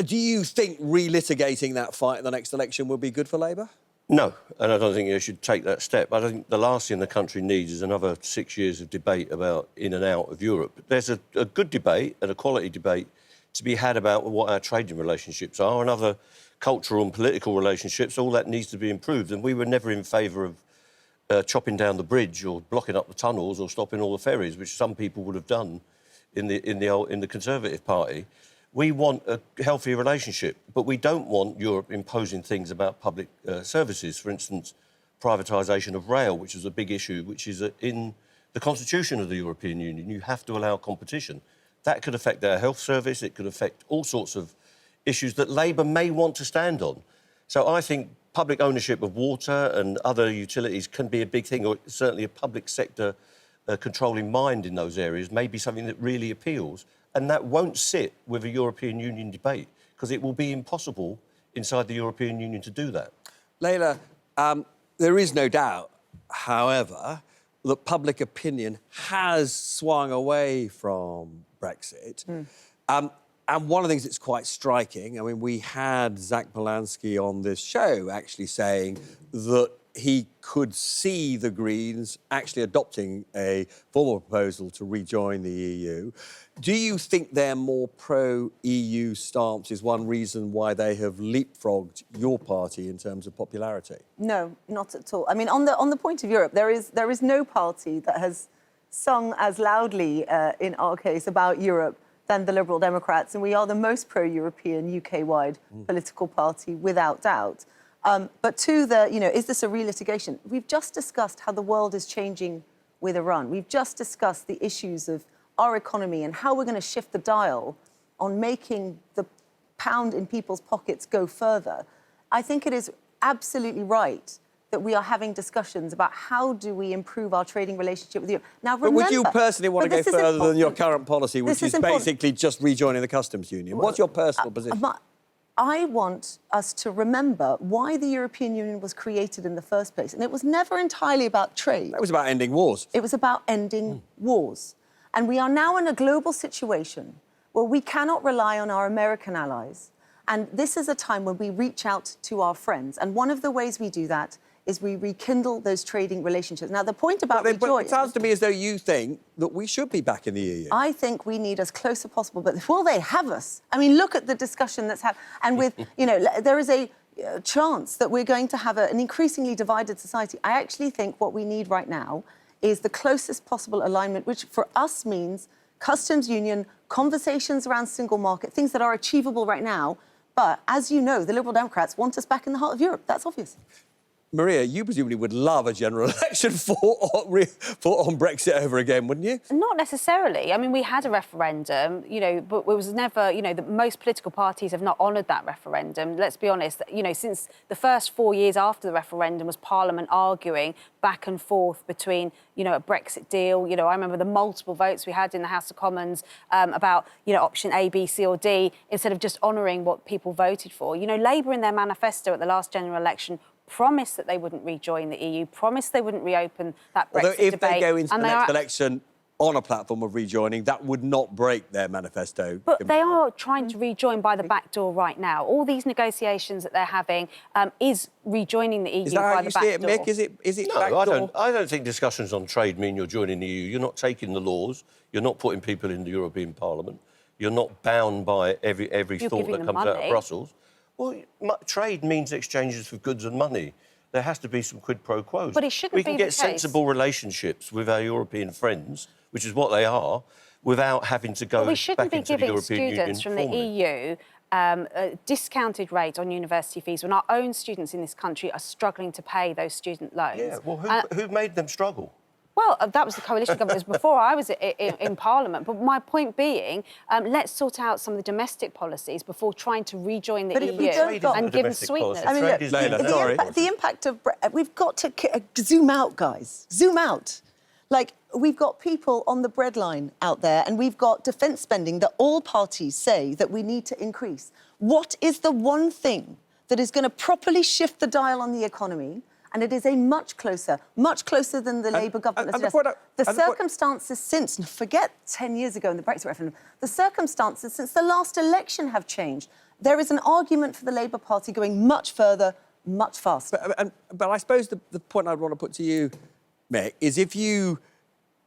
Do you think relitigating that fight in the next election would be good for Labour? No, and I don't think you should take that step. I think the last thing the country needs is another 6 years of debate about in and out of Europe. There's a good debate and a quality debate to be had about what our trading relationships are and other cultural and political relationships. All that needs to be improved, and we were never in favour of chopping down the bridge or blocking up the tunnels or stopping all the ferries, which some people would have done in the Conservative Party. We want a healthy relationship, but we don't want Europe imposing things about public services. For instance, privatisation of rail, which is a big issue, which is in the constitution of the European Union. You have to allow competition. That could affect our health service. It could affect all sorts of issues that Labour may want to stand on. So I think public ownership of water and other utilities can be a big thing, or certainly a public sector controlling mind in those areas may be something that really appeals. And that won't sit with a European Union debate, because it will be impossible inside the European Union to do that. Layla, there is no doubt, however, that public opinion has swung away from Brexit. And one of the things that's quite striking, I mean, we had Zach Polanski on this show actually saying that he could see the Greens actually adopting a formal proposal to rejoin the EU. Do you think their more pro-EU stance is one reason why they have leapfrogged your party in terms of popularity? No, not at all. I mean, on the point of Europe, there is no party that has sung as loudly, in our case, about Europe than the Liberal Democrats, and we are the most pro-European UK-wide political party, without doubt. But to the, is this a relitigation? We've just discussed how the world is changing with Iran. We've just discussed the issues of our economy and how we're going to shift the dial on making the pound in people's pockets go further. I think it is absolutely right that we are having discussions about how do we improve our trading relationship with Europe. Now, remember... But would you personally want to go further than your current policy, which is basically just rejoining the customs union? What's your personal position? I want us to remember why the European Union was created in the first place. And it was never entirely about trade. It was about ending wars. It was about ending wars. And we are now in a global situation where we cannot rely on our American allies. And this is a time when we reach out to our friends. And one of the ways we do that is we rekindle those trading relationships. Now, the point about rejoining... It sounds to me as though you think that we should be back in the EU. I think we need as close as possible, but will they have us? I mean, look at the discussion that's happened. And with, there is a chance that we're going to have an increasingly divided society. I actually think what we need right now is the closest possible alignment, which for us means customs union, conversations around single market, things that are achievable right now. But, as you know, the Liberal Democrats want us back in the heart of Europe. That's obvious. Maria, you presumably would love a general election fought on Brexit over again, wouldn't you? Not necessarily. I mean, we had a referendum, but it was never, most political parties have not honoured that referendum. Let's be honest, since the first 4 years after the referendum was Parliament arguing back and forth between, a Brexit deal. I remember the multiple votes we had in the House of Commons about, option A, B, C or D, instead of just honouring what people voted for. Labour in their manifesto at the last general election promised that they wouldn't rejoin the EU, promised they wouldn't reopen that Brexit debate. Although if debate. they go into the next election on a platform of rejoining, that would not break their manifesto. But they are trying to rejoin by the back door right now. All these negotiations that they're having is rejoining the EU by the back door. Is that how you see it, Mick? Is it back door? I don't think discussions on trade mean you're joining the EU. You're not taking the laws. You're not putting people in the European Parliament. You're not bound by every thought that comes out of Brussels. Well, trade means exchanges of goods and money. There has to be some quid pro quos. But it shouldn't be the case. We can get sensible relationships with our European friends, which is what they are, without having to go back into the European Union. We shouldn't be giving students from the EU a discounted rate on university fees when our own students in this country are struggling to pay those student loans. Yeah, well, who made them struggle? Well, that was the coalition government. It was before I was in Parliament. But my point being, let's sort out some of the domestic policies before trying to rejoin the EU and give them sweetness. I mean, look, the impact of... We've got to zoom out, guys. Zoom out. Like, we've got people on the breadline out there and we've got defence spending that all parties say that we need to increase. What is the one thing that is going to properly shift the dial on the economy? And it is a much closer than the Labour government has suggested. The circumstances since, forget 10 years ago in the Brexit referendum, the circumstances since the last election have changed. there is an argument for the Labour Party going much further, much faster. But I suppose the point I'd want to put to you, Mick, is if you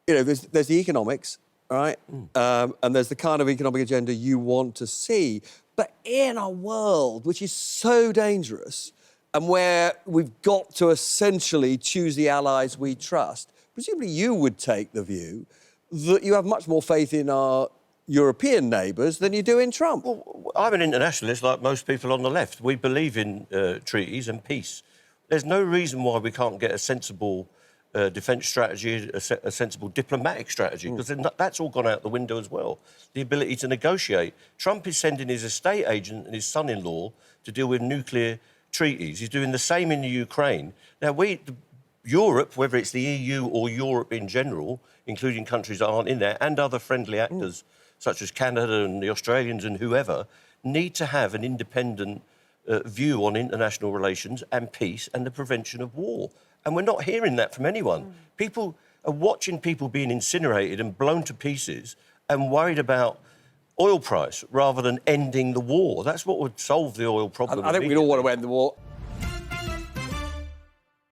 know, there's the economics, right? And there's the kind of economic agenda you want to see. But in a world which is so dangerous and where we've got to essentially choose the allies we trust, presumably you would take the view that you have much more faith in our European neighbours than you do in Trump. Well, I'm an internationalist like most people on the left. We believe in treaties and peace. There's no reason why we can't get a sensible defence strategy, a sensible diplomatic strategy, because that's all gone out the window as well. The ability to negotiate. Trump is sending his estate agent and his son-in-law to deal with nuclear treaties. He's doing the same in the Ukraine. Now, Europe, whether it's the EU or Europe in general, including countries that aren't in there, and other friendly actors such as Canada and the Australians and whoever, need to have an independent view on international relations and peace and the prevention of war. And we're not hearing that from anyone. People are watching people being incinerated and blown to pieces and worried about oil price rather than ending the war. That's what would solve the oil problem. I think we'd all want to end the war.